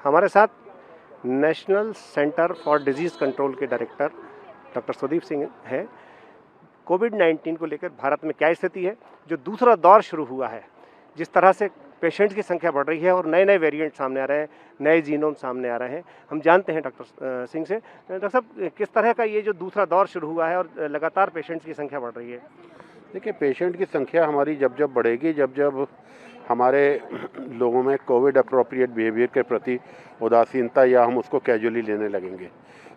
हमारे साथ national centre for disease control के डायरेक्टर डॉक्टर सुदीप सिंह हैं। कोविड-19 को लेकर भारत में क्या स्थिति है, जो दूसरा दौर शुरू हुआ है, जिस तरह से पेशेंट्स की संख्या बढ़ रही है और नए-नए वेरिएंट सामने आ रहे हैं, नए जीनोम सामने आ रहे हैं, हम जानते हैं डॉक्टर सिंह से। डॉक्टर साहब, किस तरह का ये जो दूसरा दौर शुरू हुआ है और लगातार पेशेंट्स की संख्या बढ़ रही है? देखिए, पेशेंट की संख्या हमारी जब बढ़ेगी, जब हमारे लोगों में कोविड अप्रोप्रिएट बिहेवियर के प्रति उदासीनता या हम उसको कैजुअली लेने लगेंगे,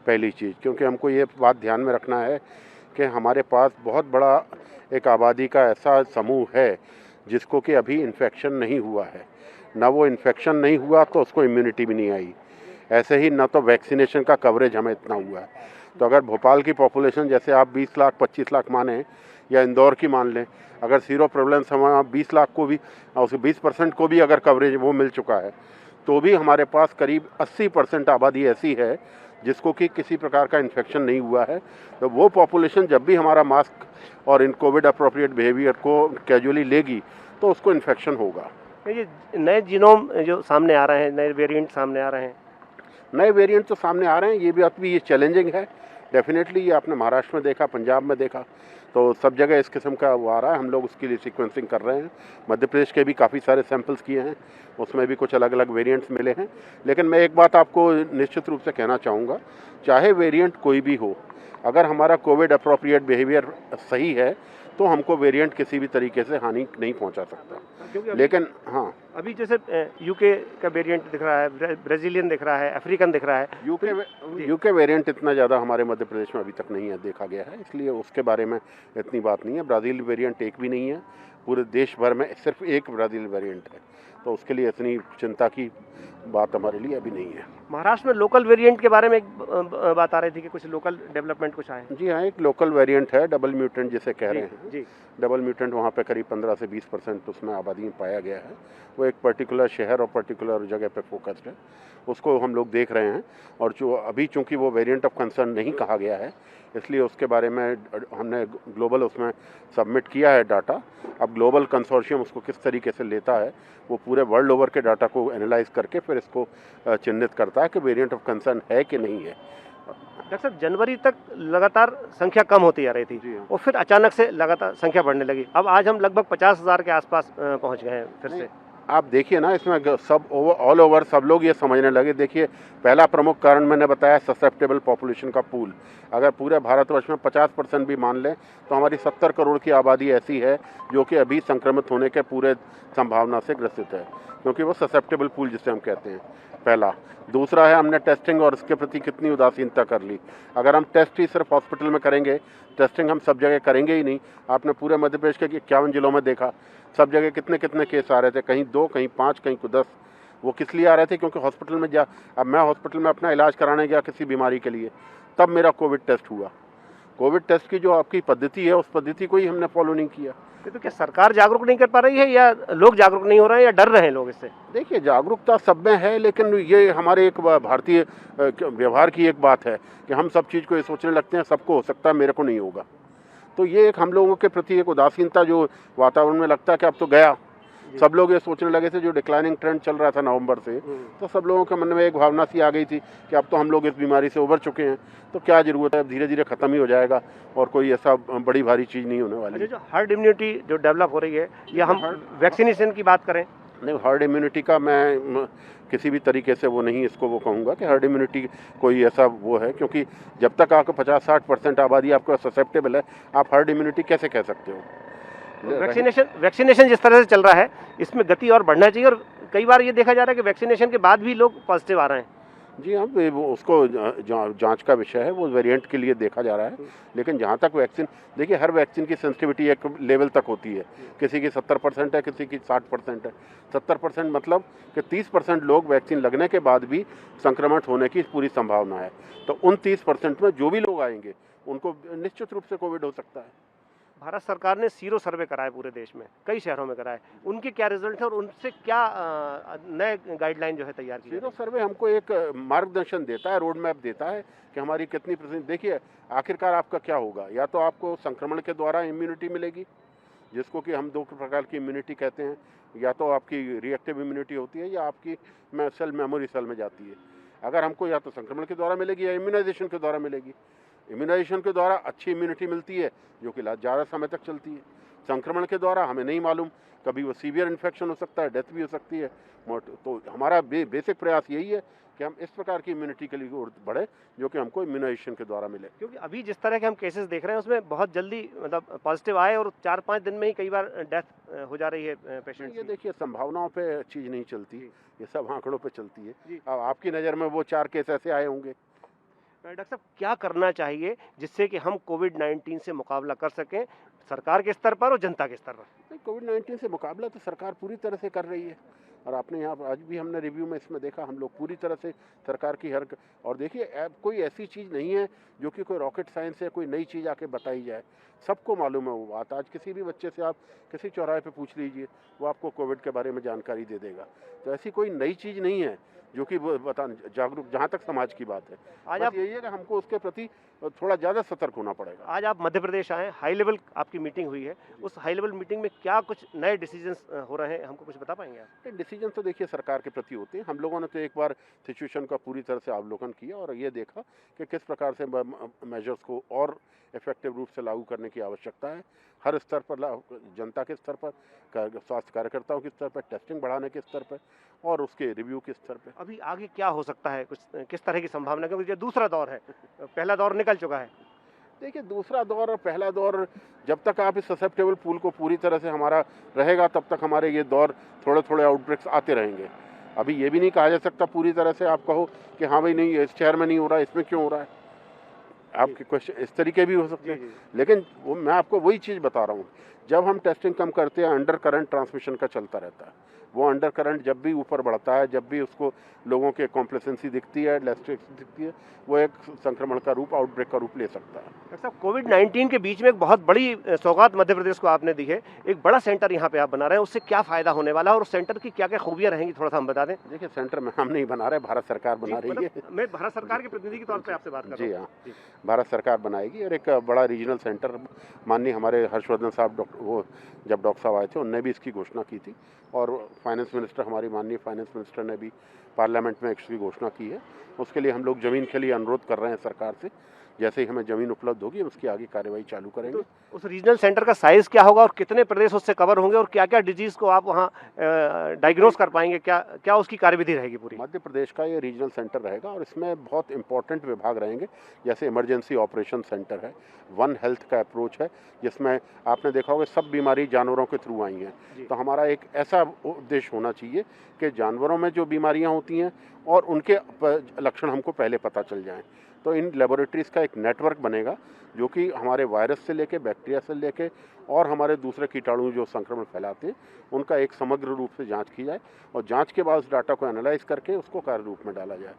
पहली चीज़। क्योंकि हमको ये बात ध्यान में रखना है कि हमारे पास बहुत बड़ा एक आबादी का ऐसा समूह है जिसको कि अभी इन्फेक्शन नहीं हुआ है। ना वो इन्फेक्शन नहीं हुआ तो उसको इम्यूनिटी भी नहीं आई। ऐसे ही ना तो वैक्सीनेशन का कवरेज हमें इतना हुआ है। तो अगर भोपाल की पॉपुलेशन जैसे आप 20 लाख 25 लाख माने या इंदौर की मान लें, अगर सीरो प्रेवलेंस हमारे 20 लाख को भी, उसके 20% को भी अगर कवरेज वो मिल चुका है, तो भी हमारे पास करीब 80% आबादी ऐसी है जिसको कि किसी प्रकार का इन्फेक्शन नहीं हुआ है। तो वो पॉपुलेशन जब भी हमारा मास्क और इन कोविड अप्रोप्रिएट बिहेवियर को कैजुअली लेगी तो उसको इन्फेक्शन होगा। ये नए जीनोम जो सामने आ रहे हैं, नए वेरिएंट सामने आ रहे हैं, नए वेरिएंट तो सामने आ रहे हैं, ये बात भी ये चैलेंजिंग है डेफिनेटली। ये आपने महाराष्ट्र में देखा, पंजाब में देखा, तो सब जगह इस किस्म का वो आ रहा है। हम लोग उसके लिए सीक्वेंसिंग कर रहे हैं। मध्य प्रदेश के भी काफ़ी सारे सैंपल्स किए हैं, उसमें भी कुछ अलग अलग वेरिएंट्स मिले हैं। लेकिन मैं एक बात आपको निश्चित रूप से कहना चाहूँगा, चाहे वेरिएंट कोई भी हो, अगर हमारा कोविड अप्रोप्रिएट बिहेवियर सही है तो हमको वेरिएंट किसी भी तरीके से हानि नहीं पहुंचा सकता। लेकिन हाँ, अभी जैसे यूके का वेरिएंट दिख रहा है, ब्राज़ीलियन दिख रहा है, अफ्रीकन दिख रहा है। यूके वेरिएंट इतना ज़्यादा हमारे मध्य प्रदेश में अभी तक नहीं है देखा गया है, इसलिए उसके बारे में इतनी बात नहीं है। ब्राज़ील वेरिएंट एक भी नहीं है, पूरे देश भर में सिर्फ एक ब्राज़ील वेरिएंट है, तो उसके लिए इतनी चिंता की बात हमारे लिए अभी नहीं है। महाराष्ट्र में लोकल वेरिएंट के बारे में एक बात आ रही थी कि कुछ लोकल डेवलपमेंट कुछ आए। जी हाँ, एक लोकल वेरिएंट है, डबल म्यूटेंट जिसे कह रहे हैं जी। डबल म्यूटेंट वहाँ पे करीब 15 से 20% उसमें आबादी में पाया गया है। वो एक पर्टिकुलर शहर और पर्टिकुलर जगह पे फोकस्ड है, उसको हम लोग देख रहे हैं। और जो अभी चूंकि वो वेरिएंट ऑफ कंसर्न नहीं कहा गया है, इसलिए उसके बारे में हमने ग्लोबल उसमें सबमिट किया है डाटा। अब ग्लोबल कंसोर्शियम उसको किस तरीके से लेता है, वो पूरे वर्ल्ड ओवर के डाटा को एनालाइज करके फिर इसको चिन्हित करता है कि वेरिएंट ऑफ कंसर्न है कि नहीं है। डॉक्टर साहब, जनवरी तक लगातार संख्या कम होती आ रही थी और फिर अचानक से लगातार संख्या बढ़ने लगी। अब आज हम लगभग 50,000 के आसपास पहुंच गए हैं फिर से। आप देखिए ना, इसमें सब ऑल ओवर सब लोग ये समझने लगे। देखिए, पहला प्रमुख कारण मैंने बताया ससेप्टेबल पॉपुलेशन का पूल। अगर पूरे भारतवर्ष में 50% भी मान लें तो हमारी 70 करोड़ की आबादी ऐसी है जो कि अभी संक्रमित होने के पूरे संभावना से ग्रसित है, क्योंकि वो ससेप्टेबल पूल जिसे हम कहते हैं, पहला। दूसरा है, हमने टेस्टिंग और इसके प्रति कितनी उदासीनता कर ली। अगर हम टेस्ट ही सिर्फ हॉस्पिटल में करेंगे, टेस्टिंग हम सब जगह करेंगे ही नहीं। आपने पूरे मध्य प्रदेश के 51 जिलों में देखा, सब जगह कितने कितने केस आ रहे थे, कहीं 2, कहीं 5, कहीं 10। वो किस लिए आ रहे थे? क्योंकि हॉस्पिटल में अब मैं हॉस्पिटल में अपना इलाज कराने गया किसी बीमारी के लिए, तब मेरा कोविड टेस्ट हुआ। कोविड टेस्ट की जो आपकी पद्धति है, उस पद्धति को ही हमने फॉलो नहीं किया। तो क्या सरकार जागरूक नहीं कर पा रही है या लोग जागरूक नहीं हो रहे हैं या डर रहे हैं लोग इससे? देखिए, जागरूकता सब में है, लेकिन ये हमारे एक भारतीय व्यवहार की एक बात है कि हम सब चीज़ को ये सोचने लगते हैं सबको हो सकता है, मेरे को नहीं होगा। तो ये एक हम लोगों के प्रति एक उदासीनता जो वातावरण में लगता है कि अब तो गया। सब लोग ये सोचने लगे थे, जो डिक्लाइनिंग ट्रेंड चल रहा था नवंबर से, तो सब लोगों के मन में एक भावना सी आ गई थी कि अब तो हम लोग इस बीमारी से उबर चुके हैं, तो क्या जरूरत है, अब धीरे धीरे खत्म ही हो जाएगा और कोई ऐसा बड़ी भारी चीज़ नहीं होने वाली। जो हर्ड इम्यूनिटी जो डेवलप हो रही है, या हम वैक्सीनेशन की बात करें? नहीं, हर्ड इम्यूनिटी का मैं किसी भी तरीके से वो नहीं इसको वो कहूँगा कि हर्ड इम्यूनिटी कोई ऐसा वो है, क्योंकि जब तक आपको 50-60% आबादी आपको ससेप्टेबल है, आप हर्ड इम्यूनिटी कैसे कह सकते हो? वैक्सीनेशन जिस तरह से चल रहा है, इसमें गति और बढ़ना चाहिए। और कई बार ये देखा जा रहा है कि वैक्सीनेशन के बाद भी लोग पॉजिटिव आ रहे हैं। जी हाँ, उसको जांच का विषय है, वो वेरिएंट के लिए देखा जा रहा है। लेकिन जहाँ तक वैक्सीन, देखिए हर वैक्सीन की सेंसिटिविटी एक लेवल तक होती है। किसी की 70% है, किसी की 60% है। 70% मतलब कि 30% लोग वैक्सीन लगने के बाद भी संक्रमित होने की पूरी संभावना है। तो उन 30% में जो भी लोग आएंगे उनको निश्चित रूप से कोविड हो सकता है। भारत सरकार ने सीरो सर्वे कराए पूरे देश में, कई शहरों में कराए। उनके क्या रिजल्ट है और उनसे क्या नए गाइडलाइन जो है तैयार की? सीरो सर्वे हमको एक मार्गदर्शन देता है, रोड मैप देता है कि हमारी कितनी %। देखिए, आखिरकार आपका क्या होगा, या तो आपको संक्रमण के द्वारा इम्यूनिटी मिलेगी, जिसको कि हम 2 प्रकार की इम्यूनिटी कहते हैं, या तो आपकी रिएक्टिव इम्यूनिटी होती है या आपकी सेल मेमोरी सेल में जाती है। अगर हमको या तो संक्रमण के द्वारा मिलेगी या इम्यूनाइजेशन के द्वारा मिलेगी। इम्यूनाइजेशन के द्वारा अच्छी इम्यूनिटी मिलती है जो कि ज़्यादा समय तक चलती है। संक्रमण के द्वारा हमें नहीं मालूम, कभी वो सीवियर इन्फेक्शन हो सकता है, डेथ भी हो सकती है। तो हमारा बेसिक प्रयास यही है कि हम इस प्रकार की इम्यूनिटी के लिए ओर बढ़े जो कि हमको इम्यूनाइजेशन के द्वारा मिले। क्योंकि अभी जिस तरह के हम केसेस देख रहे हैं उसमें बहुत जल्दी मतलब पॉजिटिव आए और 4-5 दिन में ही कई बार डेथ हो जा रही है पेशेंट ये की। देखिए, संभावनाओं पे चीज़ नहीं चलती, ये सब आंकड़ों पे चलती है। जी। अब आपकी नज़र में वो 4 केस ऐसे आए होंगे। डॉक्टर साहब क्या करना चाहिए जिससे कि हम कोविड-19 से मुकाबला कर सकें, सरकार के स्तर पर और जनता के स्तर पर? कोविड-19 से मुकाबला तो सरकार पूरी तरह से कर रही है, और आपने यहाँ आज भी हमने रिव्यू में इसमें देखा, हम लोग पूरी तरह से सरकार की हर और देखिए, अब कोई ऐसी चीज़ नहीं है जो कि कोई रॉकेट साइंस है, कोई नई चीज़ आके बताई जाए। सबको मालूम है वो बात। आज किसी भी बच्चे से आप किसी चौराहे पे पूछ लीजिए, वो आपको कोविड के बारे में जानकारी दे देगा। तो ऐसी कोई नई चीज़ नहीं है जो कि वो जागरूक, जहाँ तक समाज की बात है। आज बस आप यही है कि हमको उसके प्रति थोड़ा ज़्यादा सतर्क होना पड़ेगा। आज आप मध्य प्रदेश आए, हाई लेवल आपकी मीटिंग हुई है, उस हाई लेवल मीटिंग में क्या कुछ नए डिसीजंस हो रहे हैं, हमको कुछ बता पाएंगे आप? डिसीजन तो देखिए सरकार के प्रति होते हैं। हम लोगों ने तो एक बार सिचुएशन का पूरी तरह से अवलोकन किया और ये देखा कि किस प्रकार से मेजर्स को और इफेक्टिव रूप से लागू करने की आवश्यकता है। हर स्तर पर, जनता के स्तर पर, स्वास्थ्य कार्यकर्ताओं के स्तर पर, टेस्टिंग बढ़ाने के स्तर पर और उसके रिव्यू के स्तर पर। अभी आगे क्या हो सकता है, कुछ किस तरह की संभावना, क्योंकि ये दूसरा दौर है, पहला दौर निकल चुका है। देखिए, दूसरा दौर और पहला दौर, जब तक आप इस ससेप्टेबल पूल को पूरी तरह से हमारा रहेगा तब तक हमारे ये दौर थोड़े थोड़े आउटब्रेक्स आते रहेंगे। अभी ये भी नहीं कहा जा सकता पूरी तरह से आप कहो कि हाँ भाई नहीं, इस शहर में नहीं हो रहा है, इसमें क्यों हो रहा है। आपके क्वेश्चन इस तरीके भी हो सकते हैं, लेकिन वो मैं आपको वही चीज़ बता रहा हूँ, जब हम टेस्टिंग कम करते हैं, अंडर करंट ट्रांसमिशन का चलता रहता है। वो अंडर करंट जब भी ऊपर बढ़ता है, जब भी उसको लोगों के कॉम्प्लेसेंसी दिखती है, लेस्टिक्स दिखती है, वो एक संक्रमण का रूप, आउटब्रेक का रूप ले सकता है। डॉक्टर साहब, कोविड-19 के बीच में एक बहुत बड़ी सौगात मध्य प्रदेश को आपने दी है, एक बड़ा सेंटर यहाँ पे आप बना रहे हैं, उससे क्या फायदा होने वाला है और उस सेंटर की क्या क्या खूबियाँ रहेंगी, थोड़ा सा हम बता दें। देखिए, सेंटर में हम नहीं बना रहे, भारत सरकार बना रही है। मैं भारत सरकार के प्रतिनिधि के तौर पे आपसे बात कर रहा हूँ। जी हाँ, भारत सरकार बनाएगी और एक बड़ा रीजनल सेंटर, माननीय हमारे हर्षवर्धन साहब, वो जब डॉक्टर साहब आए थे उनने भी इसकी घोषणा की थी, और फाइनेंस मिनिस्टर, हमारी माननीय फाइनेंस मिनिस्टर ने भी पार्लियामेंट में इसकी घोषणा की है। उसके लिए हम लोग ज़मीन के लिए अनुरोध कर रहे हैं सरकार से। जैसे ही हमें ज़मीन उपलब्ध होगी उसकी आगे कार्रवाई चालू करेंगे। तो उस रीजनल सेंटर का साइज़ क्या होगा और कितने प्रदेश उससे कवर होंगे और क्या क्या डिजीज़ को आप वहाँ डायग्नोज कर पाएंगे, क्या क्या उसकी कार्यविधि रहेगी पूरी? मध्य प्रदेश का ये रीजनल सेंटर रहेगा और इसमें बहुत इंपॉर्टेंट विभाग रहेंगे, जैसे इमरजेंसी ऑपरेशन सेंटर है, वन हेल्थ का अप्रोच है, जिसमें आपने देखा होगा सब बीमारी जानवरों के थ्रू आई हैं। तो हमारा एक ऐसा उद्देश्य होना चाहिए कि जानवरों में जो बीमारियां होती हैं और उनके लक्षण हमको पहले पता चल जाएं। तो इन लेबोरेटरीज़ का एक नेटवर्क बनेगा जो कि हमारे वायरस से लेके, बैक्टीरिया से लेके और हमारे दूसरे कीटाणु जो संक्रमण फैलाते हैं उनका एक समग्र रूप से जांच की जाए और जांच के बाद उस डाटा को एनालाइज करके उसको कार्य रूप में डाला जाए।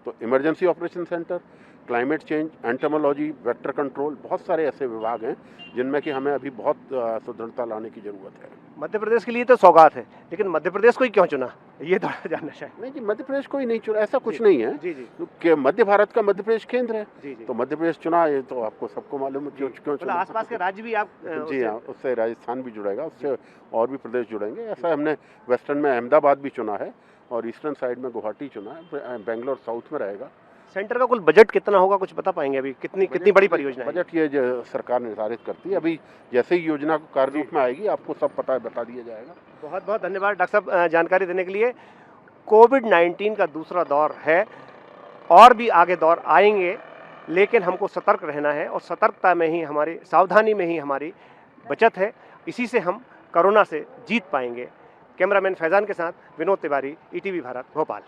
तो emergency operation centre, climate change, entomology, vector control, बहुत सारे ऐसे विभाग हैं जिनमें कि हमें अभी बहुत सुदृढ़ता लाने की ज़रूरत है। मध्य प्रदेश के लिए तो सौगात है, लेकिन मध्य प्रदेश को ही क्यों चुना, ये थोड़ा जानना चाहिए। नहीं जी, मध्य प्रदेश को ही नहीं चुना, ऐसा कुछ नहीं है जी जी कि मध्य भारत का मध्य प्रदेश केंद्र है। जी जी। तो मध्य प्रदेश चुना, ये तो आपको सबको मालूम है क्यों मतलब चुना। आसपास के राज्य भी आप जी हाँ, उससे राजस्थान भी जुड़ेगा, उससे और भी प्रदेश जुड़ेंगे। ऐसा हमने वेस्टर्न में अहमदाबाद भी चुना है और ईस्टर्न साइड में गुवाहाटी चुना है, बेंगलोर साउथ में रहेगा। सेंटर का कुल बजट कितना होगा, कुछ बता पाएंगे अभी, कितनी बड़ी परियोजना है? बजट ये जो सरकार निर्धारित करती है, अभी जैसे ही योजना को कार्य रूप में आएगी आपको सब बता दिया जाएगा। बहुत बहुत धन्यवाद डॉक्टर साहब जानकारी देने के लिए। कोविड-19 का दूसरा दौर है और भी आगे दौर आएंगे, लेकिन हमको सतर्क रहना है और सतर्कता में ही हमारी, सावधानी में ही हमारी बचत है। इसी से हम कोरोना से जीत पाएंगे। कैमरामैन फैजान के साथ विनोद तिवारी, ईटीवी भारत, भोपाल।